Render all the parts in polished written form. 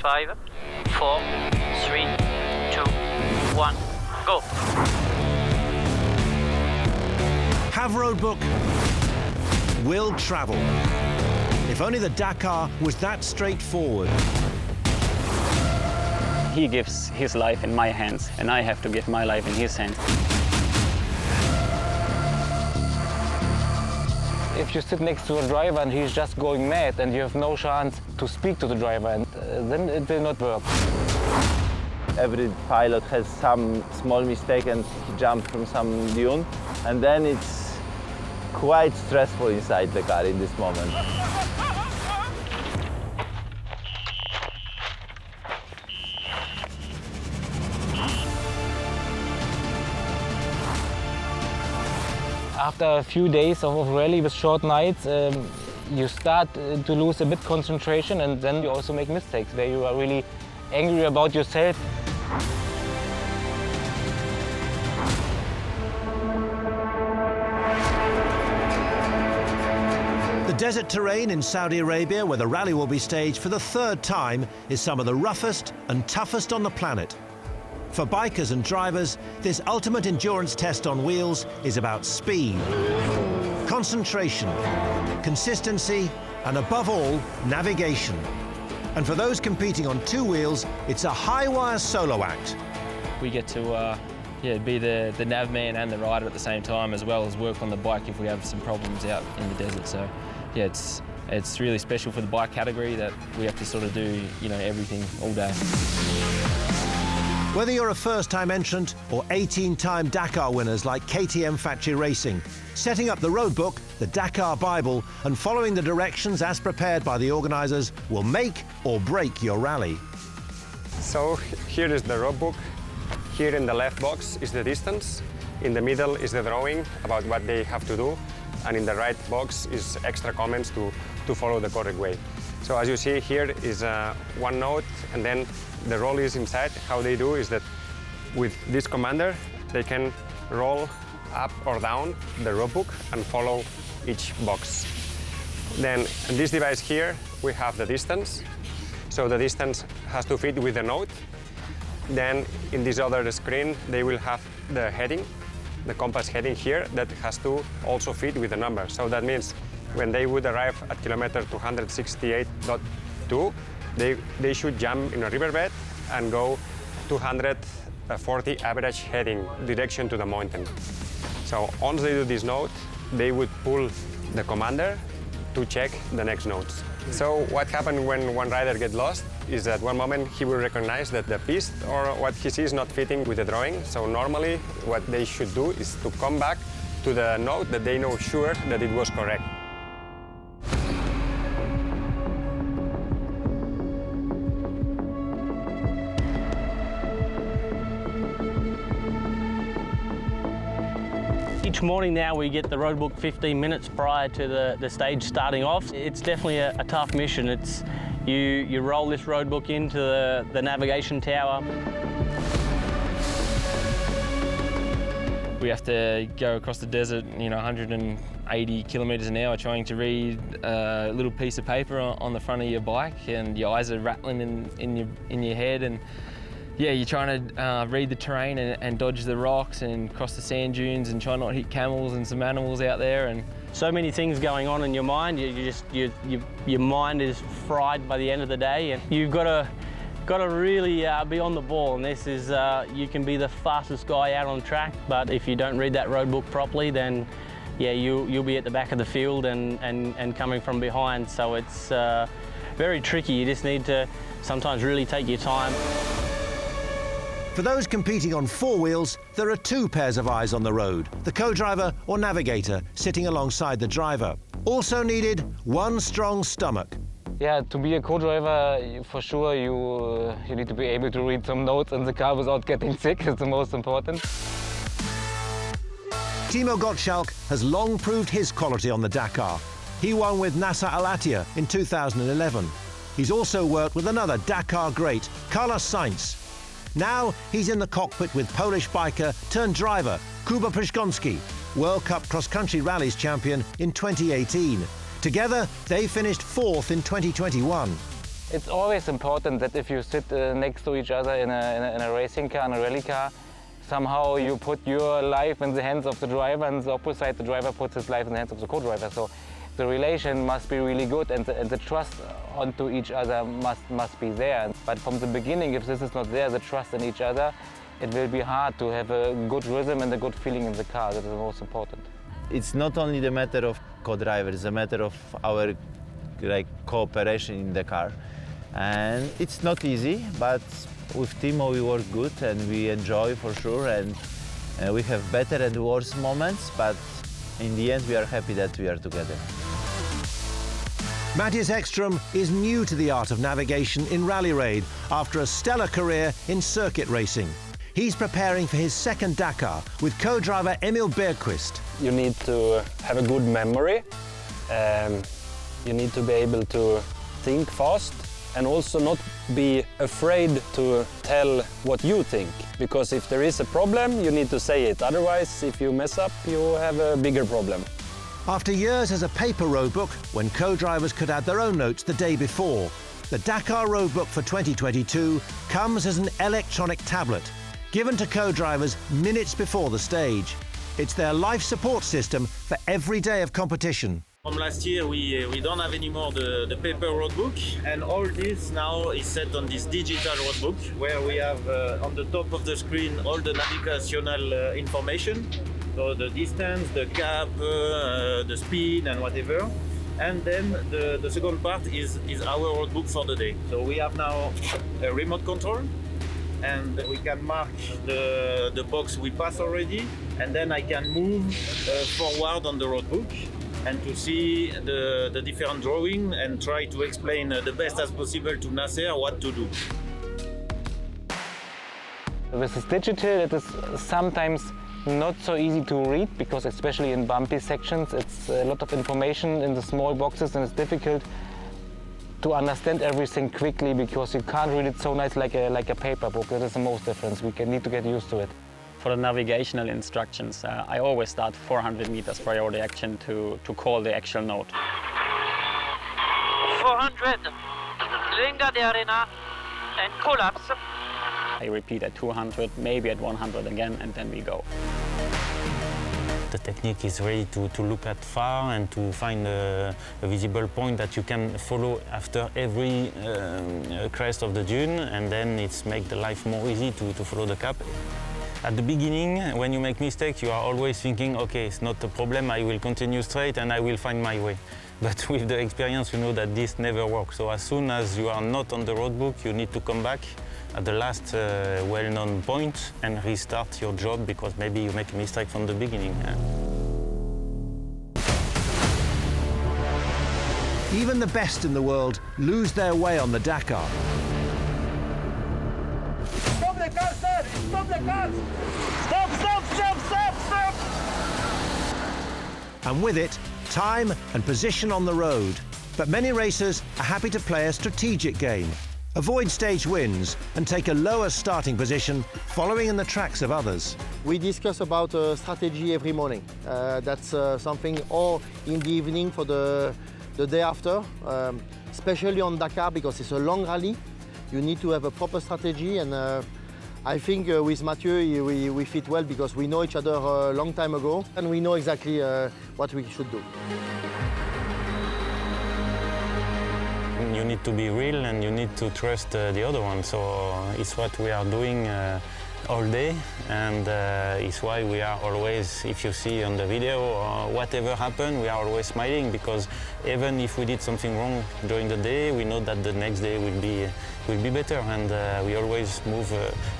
5, 4, 3, 2, 1, go. Have roadbook, will travel. If only the Dakar was that straightforward. He gives his life in my hands, and I have to give my life in his hands. If you sit next to a driver and he's just going mad and you have no chance to speak to the driver, and then it will not work. Every pilot has some small mistake and he jumps from some dune, and then it's quite stressful inside the car in this moment. After a few days of rally with short nights, you start to lose a bit concentration, and then you also make mistakes where you are really angry about yourself. The desert terrain in Saudi Arabia, where the rally will be staged for the third time, is some of the roughest and toughest on the planet. For bikers and drivers, this ultimate endurance test on wheels is about speed, concentration, consistency, and above all, navigation. And for those competing on two wheels, it's a high-wire solo act. We get to be the nav man and the rider at the same time, as well as work on the bike if we have some problems out in the desert. So yeah, it's really special for the bike category that we have to sort of do everything all day. Whether you're a first-time entrant or 18-time Dakar winners like KTM Factory Racing, setting up the roadbook, the Dakar Bible, and following the directions as prepared by the organisers will make or break your rally. So here is the roadbook. Here in the left box is the distance. In the middle is the drawing about what they have to do. And in the right box is extra comments to follow the correct way. So as you see here is one note, and then the roll is inside. How they do is that with this commander, they can roll up or down the roadbook and follow each box. Then in this device here, we have the distance. So the distance has to fit with the note. Then in this other screen, they will have the heading, the compass heading here, that has to also fit with the number. So that means when they would arrive at kilometer 268.2, they should jump in a riverbed and go 240 average heading direction to the mountain. So once they do this note, they would pull the commander to check the next notes. So what happens when one rider gets lost is that one moment he will recognize that the piste or what he sees is not fitting with the drawing. So normally what they should do is to come back to the note that they know sure that it was correct. Each morning now we get the roadbook 15 minutes prior to the stage starting off. It's definitely a tough mission. It's you roll this roadbook into the navigation tower. We have to go across the desert, 180 kilometres an hour, trying to read a little piece of paper on the front of your bike, and your eyes are rattling in your head, and yeah, you're trying to read the terrain and dodge the rocks and cross the sand dunes and try not to hit camels and some animals out there. And so many things going on in your mind. Your mind is fried by the end of the day, and you've got to really be on the ball. And this is you can be the fastest guy out on track, but if you don't read that roadbook properly, then yeah, you'll be at the back of the field and coming from behind. So it's very tricky. You just need to sometimes really take your time. For those competing on four wheels, there are two pairs of eyes on the road, the co-driver or navigator sitting alongside the driver. Also needed, one strong stomach. Yeah, to be a co-driver, for sure you need to be able to read some notes in the car without getting sick. It's the most important. Timo Gottschalk has long proved his quality on the Dakar. He won with Nasser al-Attiyah in 2011. He's also worked with another Dakar great, Carlos Sainz. Now he's in the cockpit with Polish biker turned driver Kuba Przgonski, World Cup cross-country rallies champion in 2018. Together, they finished fourth in 2021. It's always important that if you sit next to each other in a racing car, in a rally car, somehow you put your life in the hands of the driver, and the opposite, the driver puts his life in the hands of the co-driver. So the relation must be really good, and the trust onto each other must be there. But from the beginning, if this is not there, the trust in each other, it will be hard to have a good rhythm and a good feeling in the car. That is the most important. It's not only the matter of co-driver, it's a matter of our cooperation in the car. And it's not easy, but with Timo we work good and we enjoy for sure, and we have better and worse moments, but in the end we are happy that we are together. Mattias Ekström is new to the art of navigation in rally raid after a stellar career in circuit racing. He's preparing for his second Dakar with co-driver Emil Bergqvist. You need to have a good memory. You need to be able to think fast and also not be afraid to tell what you think. Because if there is a problem, you need to say it. Otherwise, if you mess up, you have a bigger problem. After years as a paper roadbook, when co-drivers could add their own notes the day before, the Dakar roadbook for 2022 comes as an electronic tablet, given to co-drivers minutes before the stage. It's their life support system for every day of competition. From last year, we don't have anymore the paper roadbook, and all this now is set on this digital roadbook, where we have on the top of the screen all the navigational information, so the distance, the cap, the speed and whatever. And then the second part is our roadbook for the day. So we have now a remote control, and we can mark the box we pass already, and then I can move forward on the roadbook and to see the different drawing and try to explain the best as possible to Nasser what to do. With this digital, it is sometimes not so easy to read, because especially in bumpy sections, it's a lot of information in the small boxes, and it's difficult to understand everything quickly because you can't read it so nice like a paper book. That is the most difference. We need to get used to it. For the navigational instructions, I always start 400 meters priority action to call the actual note. 400, linger the arena and collapse. I repeat at 200, maybe at 100 again, and then we go. The technique is really to look at far and to find a visible point that you can follow after every crest of the dune, and then it's make the life more easy to follow the cap. At the beginning, when you make mistakes, you are always thinking, okay, it's not a problem, I will continue straight and I will find my way. But with the experience, you know that this never works. So as soon as you are not on the roadbook, you need to come back at the last well-known point and restart your job, because maybe you make a mistake from the beginning. Even the best in the world lose their way on the Dakar. Stop the car, sir! Stop the car! Stop, stop, stop, stop, stop! And with it, time and position on the road. But many racers are happy to play a strategic game, avoid stage wins and take a lower starting position following in the tracks of others. We discuss about strategy every morning. That's something, or in the evening for the day after, especially on Dakar, because it's a long rally. You need to have a proper strategy, and I think with Mathieu we fit well because we know each other a long time ago and we know exactly what we should do. You need to be real and you need to trust the other one. So it's what we are doing all day, and it's why we are always, if you see on the video or whatever happened, we are always smiling, because even if we did something wrong during the day, we know that the next day will be better, and we always move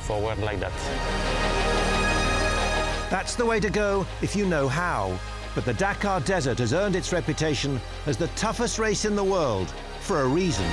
forward like that. That's the way to go if you know how. But the Dakar Desert has earned its reputation as the toughest race in the world for a reason.